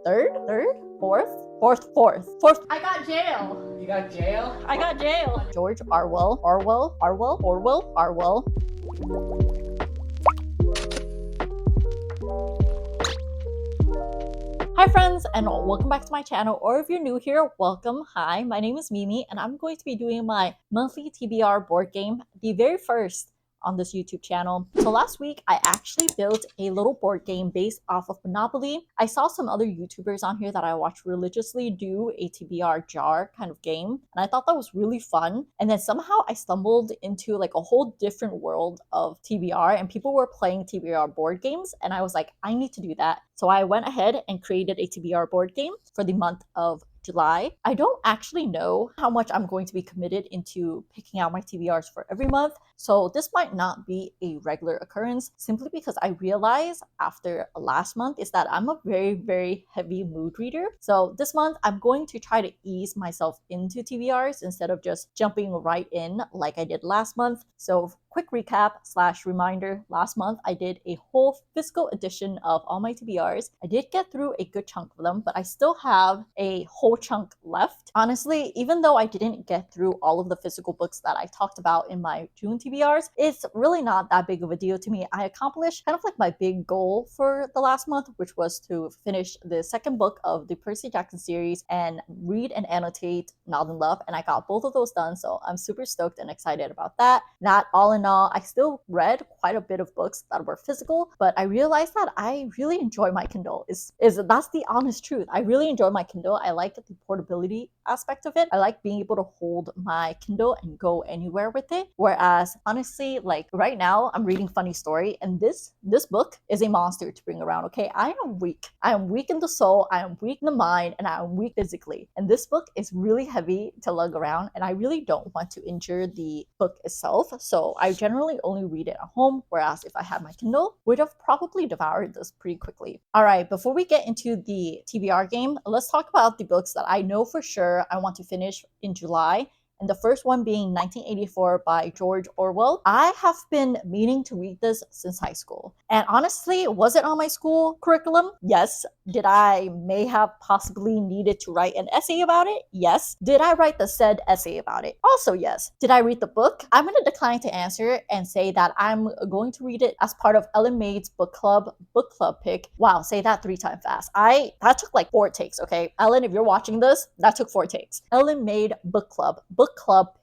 third, fourth. I got jail. You got jail? I got jail. George Orwell. Hi friends, and welcome back to my channel, or if you're new here, welcome. Hi, my name is Mimi, and I'm going to be doing my monthly TBR board game, the very first on this YouTube channel. So last week, I actually built a little board game based off of Monopoly. I saw some other YouTubers on here that I watch religiously do a TBR jar kind of game, and I thought that was really fun. And then somehow I stumbled into like a whole different world of TBR, and people were playing TBR board games, and I was like, I need to do that. So I went ahead and created a TBR board game for the month of July. I don't actually know how much I'm going to be committed into picking out my TBRs for every month, so this might not be a regular occurrence simply because I realized after last month is that I'm a very heavy mood reader. So this month I'm going to try to ease myself into TBRs instead of just jumping right in like I did last month. So quick recap / reminder, last month I did a whole physical edition of all my TBRs. I did get through a good chunk of them, but I still have a whole chunk left. Honestly, even though I didn't get through all of the physical books that I talked about in my June TBRs, it's really not that big of a deal to me. I accomplished kind of like my big goal for the last month, which was to finish the second book of the Percy Jackson series and read and annotate Not in Love, and I got both of those done, so I'm super stoked and excited about that. That all in all, I still read quite a bit of books that were physical, but I realized that I really enjoy my Kindle. That's the honest truth. I really enjoy my Kindle. I like the portability aspect of it. I like being able to hold my Kindle and go anywhere with it. Whereas honestly, like right now, I'm reading Funny Story, and this book is a monster to bring around. Okay, I am weak. I am weak in the soul. I am weak in the mind, and I am weak physically. And this book is really heavy to lug around, and I really don't want to injure the book itself. So I generally only read it at home. Whereas if I had my Kindle, would have probably devoured this pretty quickly. All right, before we get into the TBR game, let's talk about the books that I know for sure I want to finish in July. And the first one being 1984 by George Orwell. I have been meaning to read this since high school. And honestly, was it on my school curriculum? Yes. Did I may have possibly needed to write an essay about it? Yes. Did I write the said essay about it? Also yes. Did I read the book? I'm going to decline to answer and say that I'm going to read it as part of Ellen Maid's book club pick. Wow, say that 3 times fast. That took like 4 takes, okay? Ellen, if you're watching this, that took 4 takes. Ellen Maid book club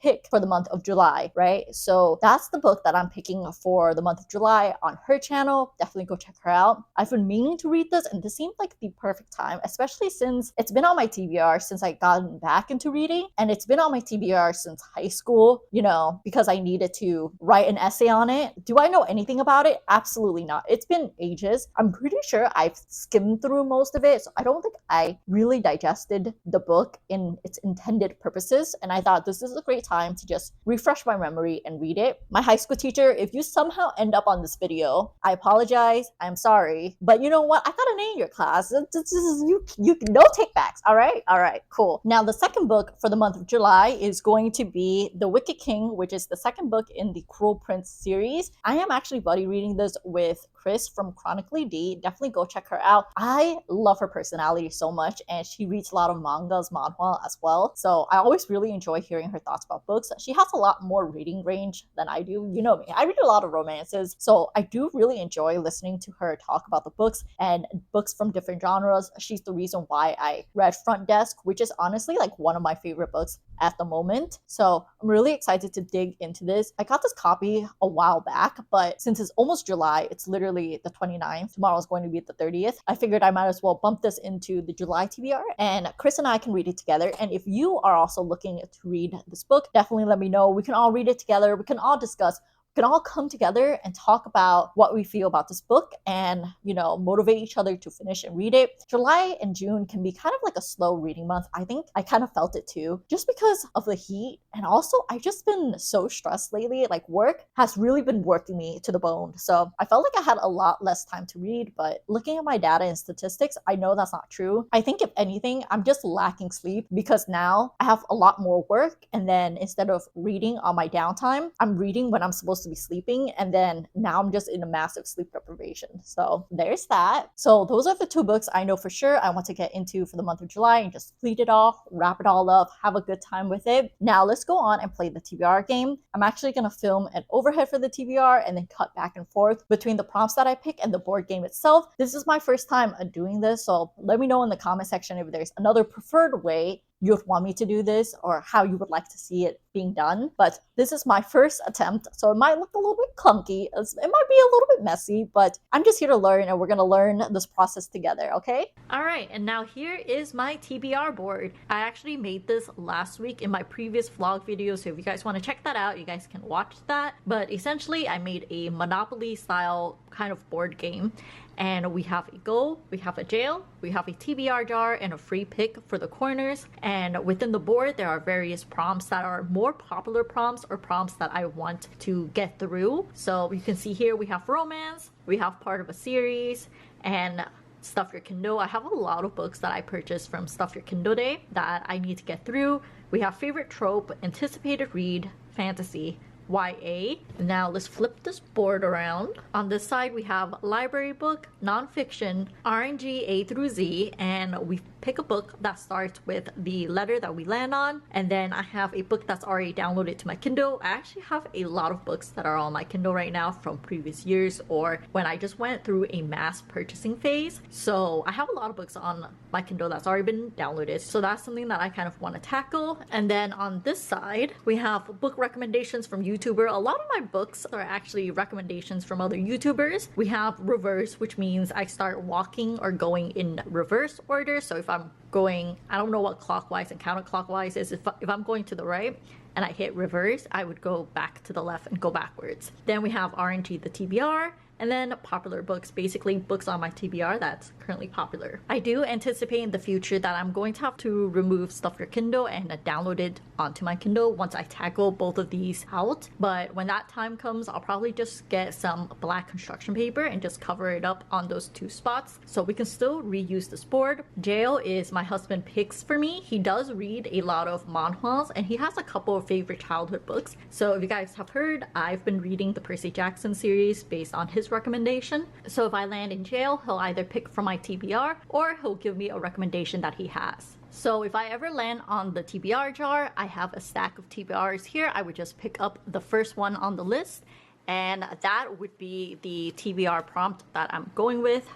pick for the month of July, right? So that's the book that I'm picking for the month of July on her channel. Definitely go check her out. I've been meaning to read this, and this seemed like the perfect time, especially since it's been on my TBR since I got back into reading, and it's been on my TBR since high school, you know, because I needed to write an essay on it. Do I know anything about it? Absolutely not. It's been ages. I'm pretty sure I've skimmed through most of it, so I don't think I really digested the book in its intended purposes, and I thought this is a great time to just refresh my memory and read it. My high school teacher, if you somehow end up on this video, I apologize. I'm sorry. But you know what? I got an A in your class. You no takebacks. All right, cool. Now, the second book for the month of July is going to be The Wicked King, which is the second book in the Cruel Prince series. I am actually buddy reading this with Chris from Chronically D. Definitely go check her out. I love her personality so much, and she reads a lot of mangas, manhwa as well. So I always really enjoy hearing her thoughts about books. She has a lot more reading range than I do. You know me, I read a lot of romances, so I do really enjoy listening to her talk about the books and books from different genres. She's the reason why I read Front Desk, which is honestly like one of my favorite books at the moment. So I'm really excited to dig into this. I got this copy a while back, but since it's almost July, it's literally the 29th. Tomorrow is going to be the 30th. I figured I might as well bump this into the July TBR, and Chris and I can read it together. And if you are also looking to read this book, definitely let me know. We can all read it together. We can all discuss. We can all come together and talk about what we feel about this book and, you know, motivate each other to finish and read it. July and June can be kind of like a slow reading month. I think I kind of felt it too, just because of the heat. And also, I've just been so stressed lately. Like, work has really been working me to the bone. So I felt like I had a lot less time to read, but looking at my data and statistics, I know that's not true. I think if anything, I'm just lacking sleep because now I have a lot more work. And then instead of reading on my downtime, I'm reading when I'm supposed supposed to be sleeping, and then now I'm just in a massive sleep deprivation. So there's that. So those are the two books I know for sure I want to get into for the month of July and just complete it all, wrap it all up, have a good time with it. Now let's go on and play the TBR game. I'm actually going to film an overhead for the TBR and then cut back and forth between the prompts that I pick and the board game itself. This is my first time doing this, so let me know in the comment section if there's another preferred way you would want me to do this or how you would like to see it being done. But this is my first attempt, so it might look a little bit clunky. It might be a little bit messy, but I'm just here to learn, and we're gonna learn this process together, okay? All right, and now here is my TBR board. I actually made this last week in my previous vlog video, so if you guys want to check that out, you guys can watch that. But essentially, I made a Monopoly style kind of board game. And we have a go, we have a jail, we have a TBR jar, and a free pick for the corners. And within the board, there are various prompts that are more popular prompts or prompts that I want to get through. So you can see here we have romance, we have part of a series, and Stuff Your Kindle. I have a lot of books that I purchased from Stuff Your Kindle Day that I need to get through. We have favorite trope, anticipated read, fantasy, YA. Now let's flip this board around. On this side we have library book, nonfiction, RNG A through Z, and we pick a book that starts with the letter that we land on, and then I have a book that's already downloaded to my Kindle. I actually have a lot of books that are on my Kindle right now from previous years or when I just went through a mass purchasing phase. So I have a lot of books on my Kindle that's already been downloaded, so that's something that I kind of want to tackle. And then on this side we have book recommendations from YouTuber. A lot of my books are actually recommendations from other YouTubers. We have reverse, which means I start walking or going in reverse order. So if I'm going, I don't know what clockwise and counterclockwise is. If I'm going to the right and I hit reverse, I would go back to the left and go backwards. Then we have RNG, the TBR, and then popular books, basically books on my TBR that's currently popular. I do anticipate in the future that I'm going to have to remove Stuff Your Kindle and download it onto my Kindle once I tackle both of these out. But when that time comes, I'll probably just get some black construction paper and just cover it up on those two spots so we can still reuse this board. Jail is my husband picks for me. He does read a lot of manhwas and he has a couple of favorite childhood books. So if you guys have heard, I've been reading the Percy Jackson series based on his recommendation. So if I land in jail, he'll either pick from my TBR or he'll give me a recommendation that he has. So if I ever land on the TBR jar, I have a stack of TBRs here. I would just pick up the first one on the list, and that would be the TBR prompt that I'm going with,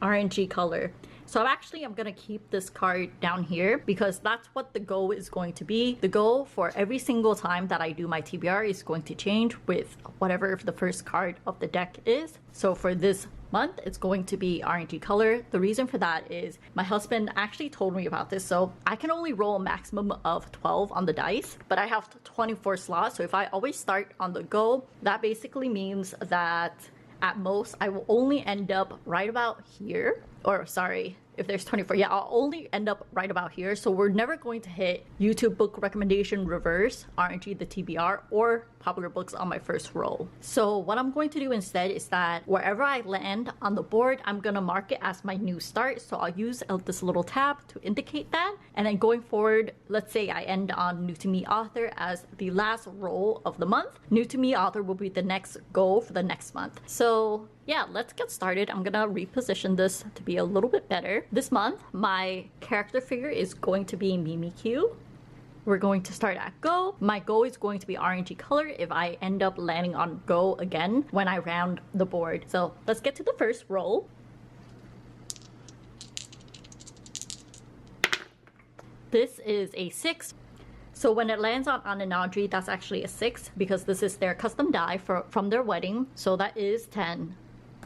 RNG color. So I'm gonna keep this card down here because that's what the goal is going to be. The goal for every single time that I do my TBR is going to change with whatever the first card of the deck is. So for this month, it's going to be RNG color. The reason for that is my husband actually told me about this. So I can only roll a maximum of 12 on the dice, but I have 24 slots. So if I always start on the go, that basically means that at most I will only end up right about here. Or sorry, if there's 24, yeah, I'll only end up right about here. So we're never going to hit YouTube book recommendation reverse, RNG the TBR, or popular books on my first roll. So what I'm going to do instead is that wherever I land on the board, I'm gonna mark it as my new start. So I'll use this little tab to indicate that. And then going forward, let's say I end on new to me author as the last roll of the month. New to me author will be the next goal for the next month. So yeah, let's get started. I'm gonna reposition this to be a little bit better. This month, my character figure is going to be Mimikyu. We're going to start at go. My go is going to be RNG color if I end up landing on go again when I round the board. So let's get to the first roll. This is a 6. So when it lands on Ananadri, that's actually a 6 because this is their custom die from their wedding. So that is 10.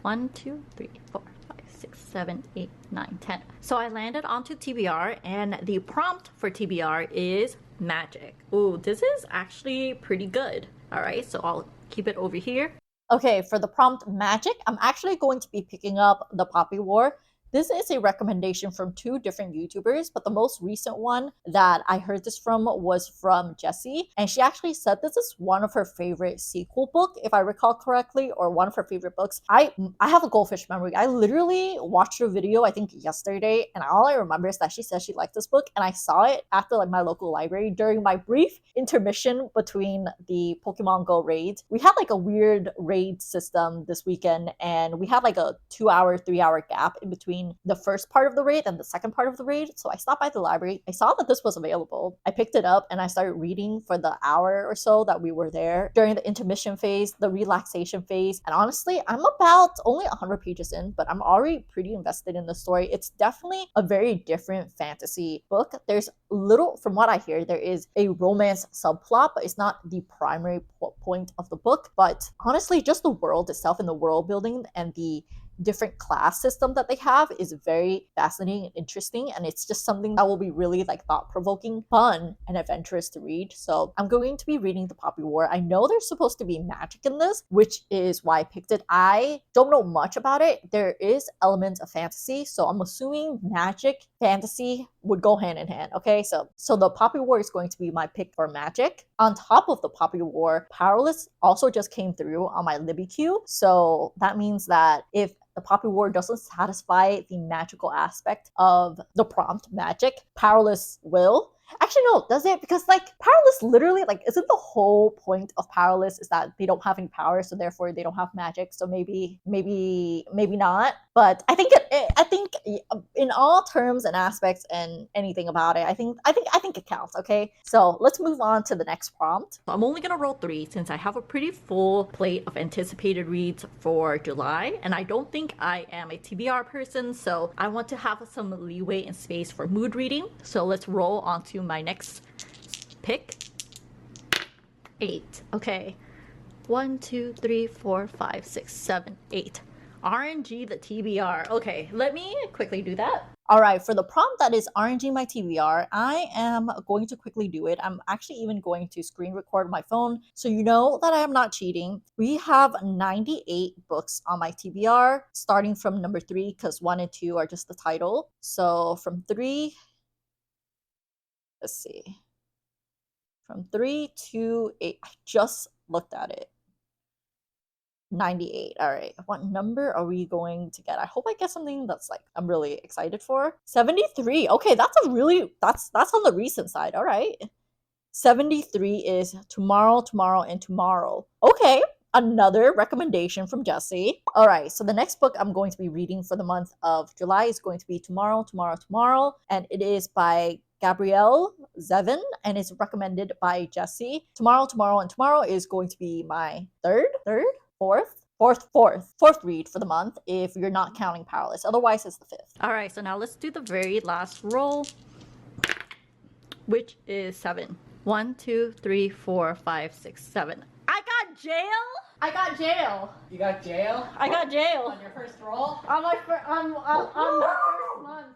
1, 2, 3, 4, 5, 6, 7, 8, 9, 10. So I landed onto TBR and the prompt for TBR is magic. Ooh, this is actually pretty good. All right, so I'll keep it over here. Okay, for the prompt magic, I'm actually going to be picking up the Poppy War This is a recommendation from two different YouTubers, but the most recent one that I heard this from was from Jessie, and she actually said this is one of her favorite sequel book, if I recall correctly, or one of her favorite books. I have a goldfish memory. I literally watched her video, I think yesterday, and all I remember is that she said she liked this book, and I saw it after like my local library during my brief intermission between the Pokemon Go raids. We had like a weird raid system this weekend, and we had like a 2 hour, 3 hour gap in between the first part of the raid and the second part of the raid. So I stopped by the library. I saw that this was available. I picked it up and I started reading for the hour or so that we were there during the intermission phase, the relaxation phase. And honestly, I'm about only 100 pages in, but I'm already pretty invested in the story. It's definitely a very different fantasy book. There's little, from what I hear, there is a romance subplot, but it's not the primary point of the book. But honestly, just the world itself and the world building and the different class system that they have is very fascinating and interesting, and it's just something that will be really like thought-provoking, fun, and adventurous to read. So I'm going to be reading The Poppy War. I know there's supposed to be magic in this, which is why I picked it. I don't know much about it. There is elements of fantasy, so I'm assuming magic, fantasy would go hand in hand. Okay, so The Poppy War is going to be my pick for magic. On top of The Poppy War, Powerless also just came through on my Libby queue, so that means that if The Poppy War doesn't satisfy the magical aspect of the prompt magic, Powerless will. Actually, no, does it? Because like Powerless literally, like, isn't the whole point of Powerless is that they don't have any power, so therefore they don't have magic. So maybe not. But I think I think in all terms and aspects and anything about it, I think it counts. Okay, so let's move on to the next prompt. I'm only gonna roll 3 since I have a pretty full plate of anticipated reads for July, and I don't think I am a TBR person, so I want to have some leeway and space for mood reading. So let's roll on to my next pick. 8. Okay. 1, 2, 3, 4, 5, 6, 7, 8. RNG the TBR. Okay, let me quickly do that. All right, for the prompt that is RNG my TBR, I am going to quickly do it. I'm actually even going to screen record my phone so you know that I am not cheating. We have 98 books on my TBR, starting from number 3, because 1 and 2 are just the title. So from 3, let's see. From 3 to 8, I just looked at it. 98. All right, what number are we going to get? I hope I get something that's like I'm really excited for. 73. Okay, that's on the recent side. All right, 73 is tomorrow, and tomorrow. Okay, another recommendation from Jessie. All right, so the next book I'm going to be reading for the month of July is going to be Tomorrow, and it is by Gabrielle Zevin, and it's recommended by Jessie. Tomorrow, and tomorrow is going to be my fourth read for the month if you're not counting Powerless. Otherwise, it's the 5th. All right, so now let's do the very last roll, which is 7. 1, 2, 3, 4, 5, 6, 7. I got jail. You got jail? I got jail On your first roll? on my on the first month.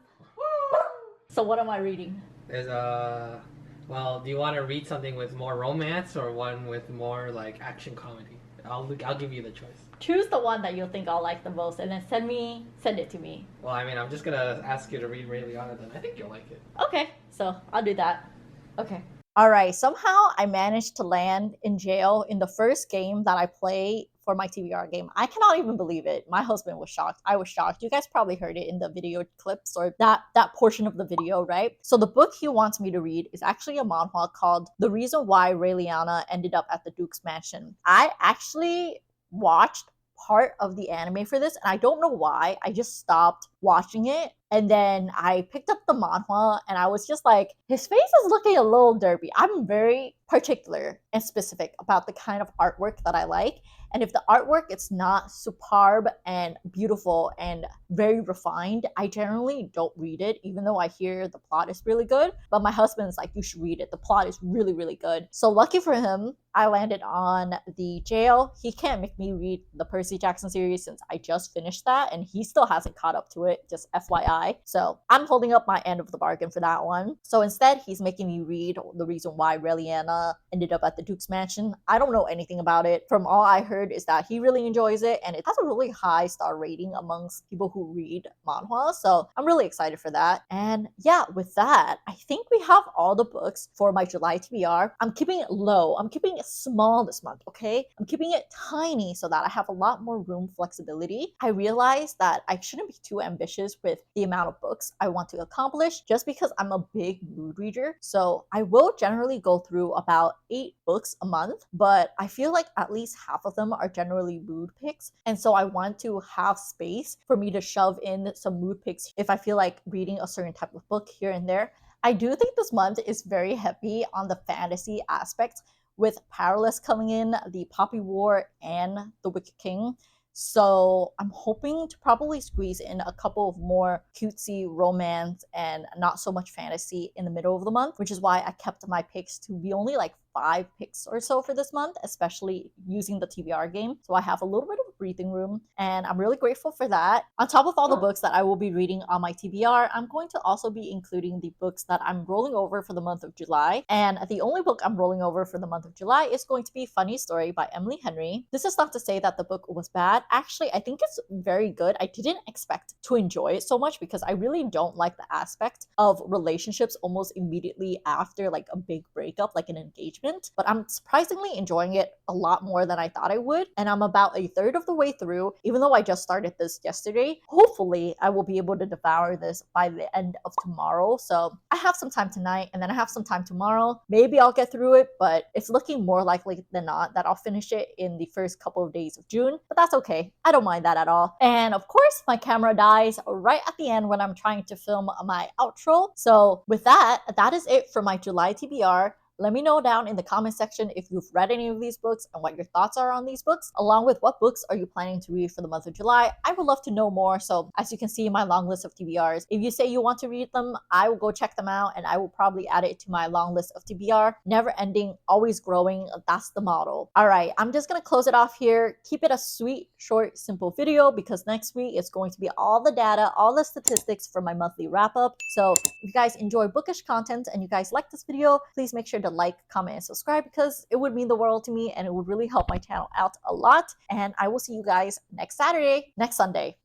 So what am I reading? There's a... Well, do you want to read something with more romance or one with more like action comedy? I'll give you the choice. Choose the one that you'll think I'll like the most, and then send it to me. Well, I mean, I'm just gonna ask you to read Raeliana, then I think you'll like it. Okay, so I'll do that. Okay. All right, somehow I managed to land in jail in the first game that I play for my TBR game. I cannot even believe it. My husband was shocked. I was shocked. You guys probably heard it in the video clips or that portion of the video, right? So the book he wants me to read is actually a manhwa called The Reason Why Raeliana Ended Up at the Duke's Mansion. I actually watched part of the anime for this, and I don't know why. I just stopped watching it, and then I picked up the manhwa, and I was just like, his face is looking a little derpy. I'm very particular and specific about the kind of artwork that I like, and if the artwork is not superb and beautiful and very refined, I generally don't read it, even though I hear the plot is really good. But my husband's like, you should read it. The plot is really, really good. So lucky for him, I landed on the jail. He can't make me read the Percy Jackson series since I just finished that, and he still hasn't caught up to it, just FYI. So I'm holding up my end of the bargain for that one. So instead, he's making me read the reason why raeliana ended up at the Duke's mansion. I don't know anything about it. From all I heard is that he really enjoys it, and it has a really high star rating amongst people who read manhwa. So I'm really excited for that. And yeah, with that, I think we have all the books for my July TBR. I'm keeping it low. I'm keeping it small this month, okay? I'm keeping it tiny so that I have a lot more room flexibility. I realized that I shouldn't be too ambitious with the amount of books I want to accomplish just because I'm a big mood reader. So I will generally go through about 8 books a month, but I feel like at least half of them are generally mood picks. And so I want to have space for me to shove in some mood picks if I feel like reading a certain type of book here and there. I do think this month is very heavy on the fantasy aspect, with Powerless coming in, the Poppy War, and the Wicked King. So I'm hoping to probably squeeze in a couple of more cutesy romance and not so much fantasy in the middle of the month, which is why I kept my picks to be only like 5 picks or so for this month, especially using the TBR game. So I have a little bit of breathing room, and I'm really grateful for that. On top of all the books that I will be reading on my TBR, I'm going to also be including the books that I'm rolling over for the month of July. And the only book I'm rolling over for the month of July is going to be Funny Story by Emily Henry. This is not to say that the book was bad. Actually, I think it's very good. I didn't expect to enjoy it so much because I really don't like the aspect of relationships almost immediately after like a big breakup, like an engagement. But I'm surprisingly enjoying it a lot more than I thought I would. And I'm about a third of the way through, even though I just started this yesterday. Hopefully, I will be able to devour this by the end of tomorrow. So I have some time tonight, and then I have some time tomorrow. Maybe I'll get through it, but it's looking more likely than not that I'll finish it in the first couple of days of June. But that's okay. I don't mind that at all. And of course, my camera dies right at the end when I'm trying to film my outro. So with that, that is it for my July TBR. Let me know down in the comment section if you've read any of these books and what your thoughts are on these books, along with what books are you planning to read for the month of July. I would love to know more. So as you can see, my long list of TBRs, if you say you want to read them, I will go check them out, and I will probably add it to my long list of TBR. Never ending, always growing. That's the motto. All right, I'm just going to close it off here. Keep it a sweet, short, simple video because next week it's going to be all the data, all the statistics for my monthly wrap up. So if you guys enjoy bookish content and you guys like this video, please make sure to like, comment, and subscribe because it would mean the world to me and it would really help my channel out a lot. And I will see you guys next Sunday.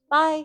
Bye!